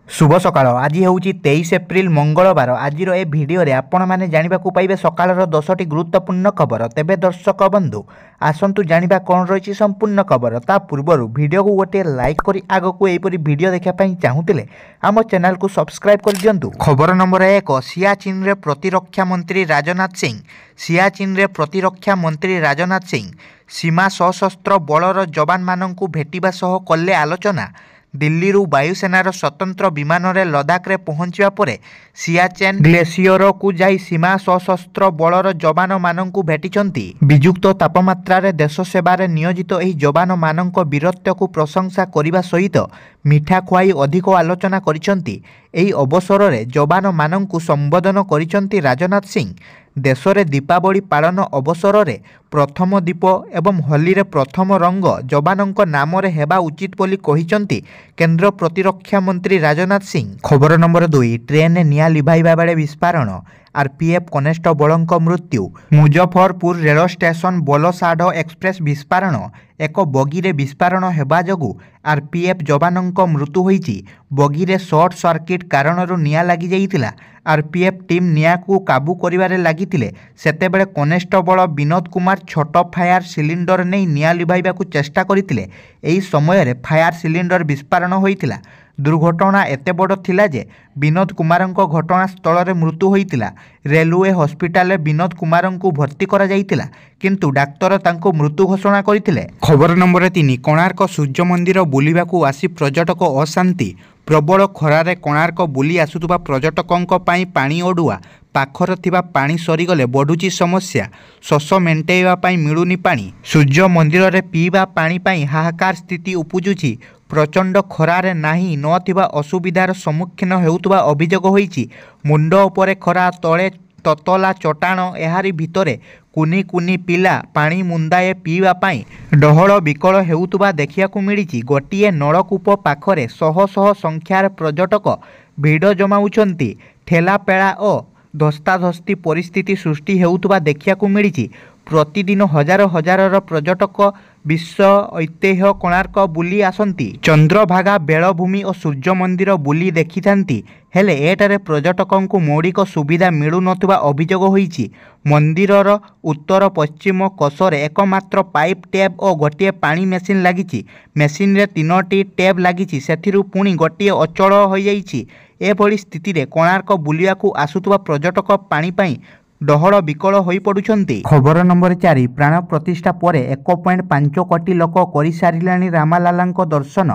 शुभ सकाळ आज हूँ 23 एप्रिल मंगलवार आज ए भिडियो आपण मैंने जानवाक पाइबे सकाळर 10टी गुरुत्वपूर्ण खबर तेबे दर्शक बंधु आसतु जाना कौन रही संपूर्ण खबर ता पूर्व भिडियो को गोटे लाइक कर आग को यहपरी भिडियो देखापी चाहूले आम चैनल को सब्सक्राइब कर दिंतु। खबर नंबर 1 सियाचिन रे प्रतिरक्षा मंत्री राजनाथ सिंह सियाचिन रे प्रतिरक्षा मंत्री राजनाथ सिंह सीमा सशस्त्र बलर जवान मानू भेटिबा सह कले आलोचना। दिल्ली रु वायुसेनार स्वतंत्र विमान रे लद्दाख रे पहुंचवा परे सियाचेन ग्लेशियर को जाई सीमा सशस्त्र बलर जवान मानू भेटिचंती। विजुक्त तापमात्रा रे देश सेवारे नियोजित एही जवान मानक वीरत्व को प्रशंसा करिबा सहित मिठा खुआई अधिक आलोचना करिसंती। एही अवसर रे जवान मानू संबोधन करिसंती राजनाथ सिंह। देश रे दीपावली पालन अवसर रे प्रथम दीप एवं होली रे प्रथम रंग जवानों नाम रे हेबा उचित बोली कहिसंती केंद्र प्रतिरक्षा मंत्री राजनाथ सिंह। खबर नंबर 2 ट्रेन निया लिभाइबा बेले विस्फोरण आरपीएफ कनेस्टेबलଙ୍କ मृत्यु। Muzaffarpur rail station Valsad express विस्फोरण एक बगी रे विस्फोरण हेबा जगु आरपीएफ जवानଙ୍କ मृत्यु होईची। बगी रे शॉर्ट सर्किट कारणरू निया लागि जाइतिला। आरपीएफ टीम निया को काबू करिवारे लागितिले सेतेबेले कनेस्टेबल विनोद कुमार छोट फायर सिलिंडर नहीं निया लिभाइबा को चेष्टा करितिले। एही समय रे फायर सिलिंडर विस्फोरण होइतिला। दुर्घटना एते बड़ थिला जे विनोद कुमार घटनास्थल रे मृत्यु होइतिला। रेलवे हॉस्पिटल विनोद कुमार को भर्ती करा जाइतिला किंतु डाक्तर तांको मृत्यु घोषणा करथिले। खबर नंबर 3 कोणार्क सूर्य मंदिर बुलिबाकू आसी पर्यटक अशांति। प्रबल खरारे कोणार्क बुली आसुतुबा पर्यटकों पाई पानी अडुआ पाखर थिबा पानी सरीगले बढ़ुची समस्या। शोष मेंटेइबा पाई मिलुनी पानी। सूर्य मंदिर रे पीवा पानी पाई हाहाकार स्थिति उपजुची। प्रचंड खरारे नाही नथिबा असुविधार सम्मुखीन हेउतबा अभियोग होईची। मुंड उपरे खरा तळे ततला चटाण एहारी भितरे कुनी कुनी पिला पानी मुंदाए पीवा पाई डहल विकल हेउतबा देखियाकू मिलिची। गोटिए नलकूप पाखरे शह शह संख्यार पर्यटक भिड़ जमाउछंती। ठेलापेला और धस्ताधस्ती परिस्थिति सृष्टि हेउतबा देखियाकू मिलिची। प्रतिदिन हजार हजार पर्यटक विश्व ऐतिह्य कोणार्क बुली आसंती। चंद्रभागा बेलभूमि और सूर्य मंदिर बुली देखि थांती हेले एटारे पर्यटकों को मौलिक सुविधा मिलु नथुबा अभियोग होईची। मंदिरर उत्तर पश्चिम कोशरे एकमात्र पाइप टैप और गोटे पानी मेसिन लागिची। मेसिन रे 3टी टैप लागिची सेथिरु पुणी गोटे अचल होई जाईची। एभली स्थिति रे कोणार्क बुलियाकू आसुतुबा पर्यटक पानी पाई डहल विकल होई पडुछंती। खबर नंबर 4 प्राण प्रतिष्ठा परे 1.5 कोटी लोक करि सारिलानी रामलालांको दर्शन।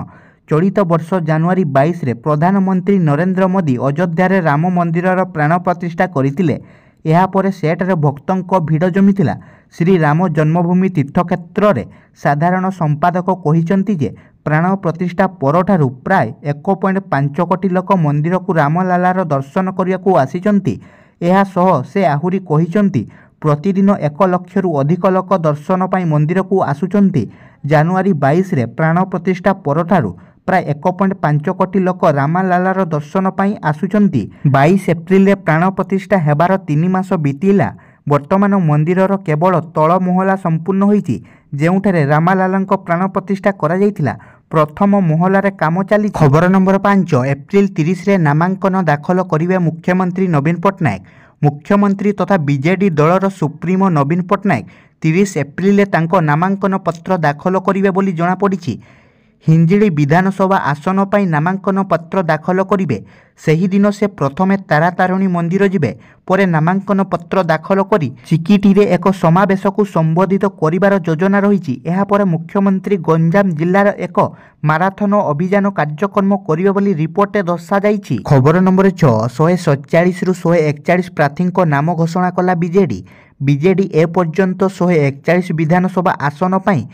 चलित वर्ष जनवरी 22 रे प्रधानमंत्री नरेंद्र मोदी अयोध्या रे राम मंदिरर प्राण प्रतिष्ठा करितिले। एहा परे सेठरे भक्तों भिड़ जमिथिला। श्री राम जन्मभूमि तीर्थक्षेत्र रे साधारण संपादक कहिसंती जे प्राण प्रतिष्ठा परठारु प्राय 1.5 कोटी लोक मंदिर को रामलालार दर्शन करियाकू आसिचंती। एहा सह से आहुरी कहिसंती प्रतिदिन 1 लक्षरू अधिक लोक दर्शन पाई मंदिर को आसुचंती। जनवरी 22 रे प्राण प्रतिष्ठा परठारु प्राय 1.5 कोटी लोक रामलालार दर्शन पाई आसुचंती। 22 एप्रिल रे प्राण प्रतिष्ठा हेबार 3 मास बीतिला। वर्तमान मंदिरर केवल तल महला संपूर्ण होईची जेउठारे रामलालांको प्राण प्रतिष्ठा करा जायतिला। प्रथम महलारे काम चली। खबर नंबर 5 एप्रिल 30 रे नामांकन दाखल करिवे मुख्यमंत्री नवीन पट्टनायक। मुख्यमंत्री तथा बीजेडी दलर सुप्रीमो नवीन पट्टनायक 30 एप्रिल रे तांको नामांकन पत्र दाखल करिवे बोली जणा पड़िछि। हिंजिड़ी विधानसभा आसन पाई नामांकन पत्र दाखल करिवे। सेही दिन से प्रथमे तारातारिणी मंदिर जिबे परे नामांकन पत्र दाखल करी चिकिटीरे एक समावेश को संबोधित करिवार योजना रहिछि। एहा परे मुख्यमंत्री गंजाम जिल्लार एक माराथन अभियान कार्यक्रम करिवे बोली रिपोर्टे दर्शा जाइछि। खबर नंबर 6 147 रु 141 प्रार्थीको नाम घोषणा कला बीजेडी। बीजेडी ए पर्यंत 141 विधानसभा आसन पाई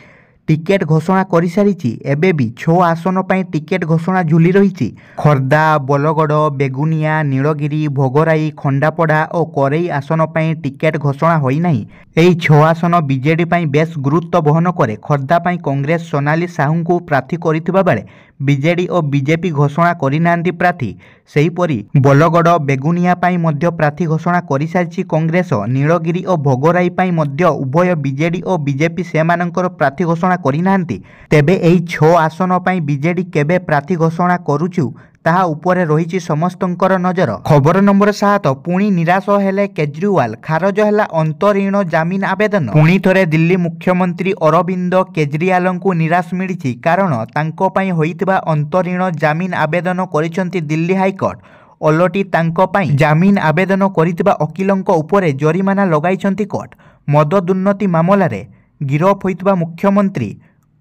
टिकेट घोषणा कर सारी। एबे भी 6 आसन पाई टिकेट घोषणा झुली रही। खर्दा बलगड़ बेगुनिया नीलगिरी भोगराई खंडापड़ा और करई आसन पाई टिकेट घोषणा होई नहीं। एही 6 आसन बीजेडी पाई बेस गुरुत्व बहन करे। खर्दा पाई कांग्रेस सोनाली साहू को प्रार्थी करिथिबा बेले बीजेडी और बीजेपी घोषणा करिनांती प्रार्थी। सेहीपरि बलगड़ बेगुनिया पाई मध्य प्रार्थी घोषणा कर सारी कांग्रेस। नीलगिरी और भोगराई पाई मध्य उभय बीजेडी और बीजेपी सेमानंकर प्रार्थी घोषणा କରିନାହାନ୍ତି ତେବେ ଏହି 6 ଆସନ ପାଇଁ ବିଜେଡି କେବେ ପ୍ରାର୍ଥୀ ଘୋଷଣା କରୁଛୁ ତାହା ଉପରେ ରହିଛି ସମସ୍ତଙ୍କର ନଜର। ଖବର ନମ୍ବର 7 ପୁଣି ନିରାଶ ହେଲେ କେଜ୍ରିୱାଲ, ଖାରଜ ହେଲା ଅନ୍ତରୀଣ ଜାମିନ ଆବେଦନ। ପୁଣି ଥରେ ଦିଲ୍ଲୀ ମୁଖ୍ୟମନ୍ତ୍ରୀ ଅରବିନ୍ଦ କେଜ୍ରିୱାଲଙ୍କୁ ନିରାଶ ମିଳିଛି କାରଣ ତାଙ୍କ ପାଇଁ ହୋଇଥିବା ଅନ୍ତରୀଣ ଜାମିନ ଆବେଦନ କରିଛନ୍ତି ଦିଲ୍ଲୀ ହାଇକୋର୍ଟ। ଓଲଟି ତାଙ୍କ ପାଇଁ ଜାମିନ ଆବେଦନ କରିଥିବା ଓକିଲଙ୍କ ଉପରେ ଜରିମାନା ଲଗାଇଛନ୍ତି କୋର୍ଟ। ମଦ ଦୁର୍ନୀତି ମାମଲାରେ ଗିରଫ ହୋଇଥିବା ମୁଖ୍ୟମନ୍ତ୍ରୀ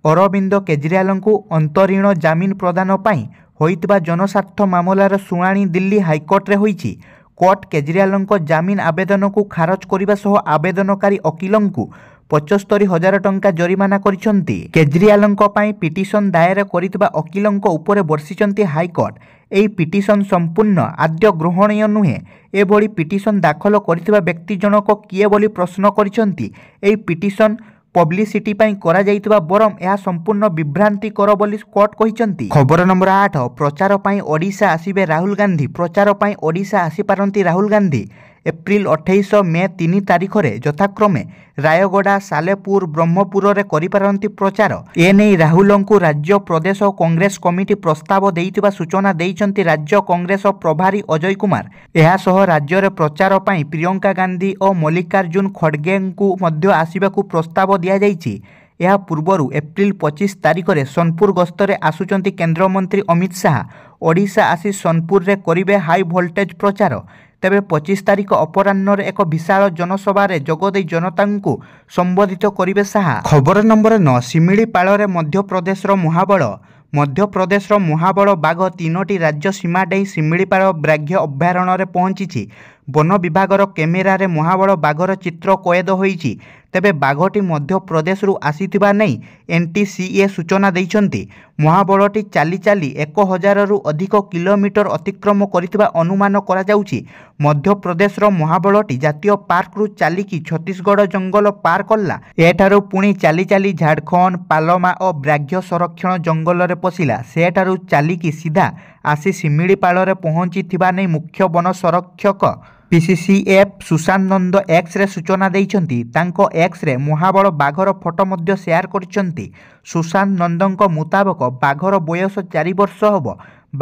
ଅରବିନ୍ଦ କେଜ୍ରିୱାଲଙ୍କୁ ଅନ୍ତରୀଣ ଜାମିନ ପ୍ରଦାନ ପାଇଁ ହୋଇଥିବା ଜନସ୍ୱାର୍ଥ ମାମଲାର ଶୁଣାଣି ଦିଲ୍ଲୀ ହାଇକୋର୍ଟରେ ହୋଇଛି। କୋର୍ଟ କେଜ୍ରିୱାଲଙ୍କ ଜାମିନ ଆବେଦନକୁ ଖାରଜ କରିବା ସହ ଆବେଦନକାରୀ ଓକିଲଙ୍କୁ 75,000 ଟଙ୍କା ଜରିମାନା କରିଛନ୍ତି। କେଜ୍ରିୱାଲଙ୍କ ପାଇଁ ପିଟିସନ ଦାୟର କରିଥିବା ଓକିଲଙ୍କ ଉପରେ ବର୍ଷିଛନ୍ତି ହାଇକୋର୍ଟ। ଏହି ପିଟିସନ ସମ୍ପୂର୍ଣ୍ଣ ଆଦୌ ଗ୍ରହଣୀୟ ନୁହେଁ। ଏଭଳି ପିଟିସନ ଦାଖଲ କରିଥିବା ବ୍ୟକ୍ତି ଜଣକ କିଏ ବୋଲି ପ୍ରଶ୍ନ କରିଛନ୍ତି। ଏହି ପିଟିସନ ପବ୍ଲିସିଟି ପାଇଁ କରାଯାଇଥିବା ବରଂ ଏହା ସମ୍ପୂର୍ଣ୍ଣ ବିଭ୍ରାନ୍ତିକର ବୋଲି କୋର୍ଟ କହିଛନ୍ତି। ଖବର ନମ୍ବର 8 ପ୍ରଚାର ପାଇଁ ଓଡ଼ିଶା ଆସିବେ ରାହୁଲ ଗାନ୍ଧୀ। ପ୍ରଚାର ପାଇଁ ଓଡ଼ିଶା ଆସିପାରନ୍ତି ରାହୁଲ ଗାନ୍ଧୀ। ଏପ୍ରିଲ 28, ମେ 3 ତାରିଖରେ ଯଥାକ୍ରମେ ରାୟଗଡ଼ା, ସାଲେପୁର, ବ୍ରହ୍ମପୁରରେ କରିପାରନ୍ତି ପ୍ରଚାର। ଏନେଇ ରାହୁଲଙ୍କୁ ରାଜ୍ୟ ପ୍ରଦେଶ କଂଗ୍ରେସ କମିଟି ପ୍ରସ୍ତାବ ଦେଇଥିବା ସୂଚନା ଦେଇଛନ୍ତି ରାଜ୍ୟ କଂଗ୍ରେସ ପ୍ରଭାରୀ ଅଜୟ କୁମାର। ଏହାସହ ରାଜ୍ୟରେ ପ୍ରଚାର ପାଇଁ ପ୍ରିୟଙ୍କା ଗାନ୍ଧୀ ଓ ମଲ୍ଲିକାର୍ଜୁନ ଖଡ଼ଗେଙ୍କୁ ମଧ୍ୟ ଆସିବାକୁ ପ୍ରସ୍ତାବ ଦିଆଯାଇଛି। ଏହା ପୂର୍ବରୁ ଏପ୍ରିଲ 25 ତାରିଖରେ ସୋନପୁର ଗସ୍ତରେ ଆସୁଛନ୍ତି କେନ୍ଦ୍ରମନ୍ତ୍ରୀ ଅମିତ ଶାହା। ଓଡ଼ିଶା ଆସି ସୋନପୁରରେ କରିବେ ହାଇ ଭୋଲ୍ଟେଜ ପ୍ରଚାର। ତେବେ 25 ତାରିଖ ଅପରାହ୍ନରେ ଏକ ବିଶାଳ ଜନସଭାରେ ଯୋଗଦେଇ ଜନତାଙ୍କୁ ସମ୍ବୋଧିତ କରିବେ ଶାହା। ଖବର ନମ୍ବର 9 ଶିମିଳିପାଳରେ ମଧ୍ୟପ୍ରଦେଶର ମହାବଳ। ମଧ୍ୟପ୍ରଦେଶର ମହାବଳ ବାଘ 3ଟି ରାଜ୍ୟ ସୀମା ଡେଇଁ ଶିମିଳିପାଳ ବ୍ୟାଘ୍ର ଅଭୟାରଣ୍ୟରେ ପହଞ୍ଚିଛି। ବନ ବିଭାଗର କ୍ୟାମେରାରେ ମହାବଳ ବାଘର ଚିତ୍ର କଏଦ ହୋଇଛି। ତେବେ ବାଘଟି ମଧ୍ୟପ୍ରଦେଶରୁ ଆସିଥିବା ନେଇ NTCA ସୂଚନା ଦେଇଛନ୍ତି। ମହାବଳଟି ଚାଲି ଚାଲି 1000ରୁ ଅଧିକ କିଲୋମିଟର ଅତିକ୍ରମ କରିଥିବା ଅନୁମାନ କରାଯାଉଛି। ମଧ୍ୟପ୍ରଦେଶର ମହାବଳଟି ଜାତୀୟ ପାର୍କରୁ ଚାଲିକି ଛତିଶଗଡ଼ ଜଙ୍ଗଲ ପାର କଲା। ଏଠାରୁ ପୁଣି ଚାଲି ଚାଲି ଝାଡ଼ଖଣ୍ଡ, ପାଲମା ଓ ବ୍ୟାଘ୍ର ସଂରକ୍ଷଣ ଜଙ୍ଗଲରେ ପଶିଲା। ସେଠାରୁ ଚାଲିକି ସିଧା ଆସି ଶିମିଳିପାଳରେ ପହଞ୍ଚିଥିବା ନେଇ ମୁଖ୍ୟ ବନ ସଂରକ୍ଷକ PCCF ସୁଶାନ୍ତ ନନ୍ଦ ଏକ୍ସରେ ସୂଚନା ଦେଇଛନ୍ତି। ତାଙ୍କ ଏକ୍ସରେ ମହାବଳ ବାଘର ଫଟୋ ମଧ୍ୟ ସେୟାର କରିଛନ୍ତି। ସୁଶାନ୍ତ ନନ୍ଦଙ୍କ ମୁତାବକ ବାଘର ବୟସ 4 ବର୍ଷ ହେବ।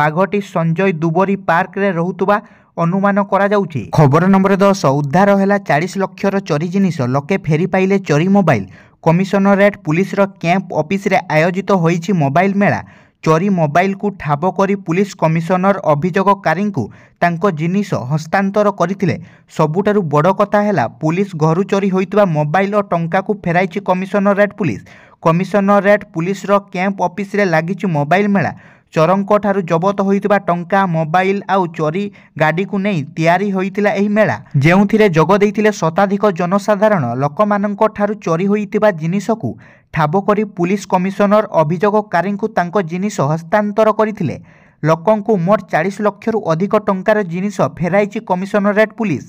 ବାଘଟି ସଞ୍ଜୟ ଦୁବରୀ ପାର୍କରେ ରହୁଥିବା ଅନୁମାନ କରାଯାଉଛି। ଖବର ନମ୍ବର 10 ଉଦ୍ଧାର ହେଲା 40 ଲକ୍ଷର ଚୋରି ଜିନିଷ, ଲୋକେ ଫେରି ପାଇଲେ ଚୋରି ମୋବାଇଲ। କମିଶନରେଟ ପୁଲିସର କ୍ୟାମ୍ପ ଅଫିସରେ ଆୟୋଜିତ ହୋଇଛି ମୋବାଇଲ ମେଳା। ଚୋରି ମୋବାଇଲକୁ ଠାବ କରି ପୁଲିସ କମିଶନର ଅଭିଯୋଗକାରୀଙ୍କୁ ତାଙ୍କ ଜିନିଷ ହସ୍ତାନ୍ତର କରିଥିଲେ। ସବୁଠାରୁ ବଡ଼ କଥା ହେଲା ପୁଲିସ ଘରୁ ଚୋରି ହୋଇଥିବା ମୋବାଇଲ ଓ ଟଙ୍କାକୁ ଫେରାଇଛି କମିଶନରେଟ ପୁଲିସ। କମିଶନରେଟ ପୁଲିସର କ୍ୟାମ୍ପ ଅଫିସରେ ଲାଗିଛି ମୋବାଇଲ ମେଳା। ଚୋରଙ୍କ ଠାରୁ ଜବତ ହୋଇଥିବା ଟଙ୍କା, ମୋବାଇଲ ଆଉ ଚୋରି ଗାଡ଼ିକୁ ନେଇ ତିଆରି ହୋଇଥିଲା ଏହି ମେଳା, ଯେଉଁଥିରେ ଯୋଗ ଦେଇଥିଲେ ଶତାଧିକ ଜନସାଧାରଣ। ଲୋକମାନଙ୍କ ଠାରୁ ଚୋରି ହୋଇଥିବା ଜିନିଷକୁ ଠାବ କରି ପୁଲିସ କମିଶନର ଅଭିଯୋଗକାରୀଙ୍କୁ ତାଙ୍କ ଜିନିଷ ହସ୍ତାନ୍ତର କରିଥିଲେ। ଲୋକଙ୍କୁ ମୋଟ 40 ଲକ୍ଷରୁ ଅଧିକ ଟଙ୍କାର ଜିନିଷ ଫେରାଇଛି କମିଶନରେଟ ପୁଲିସ।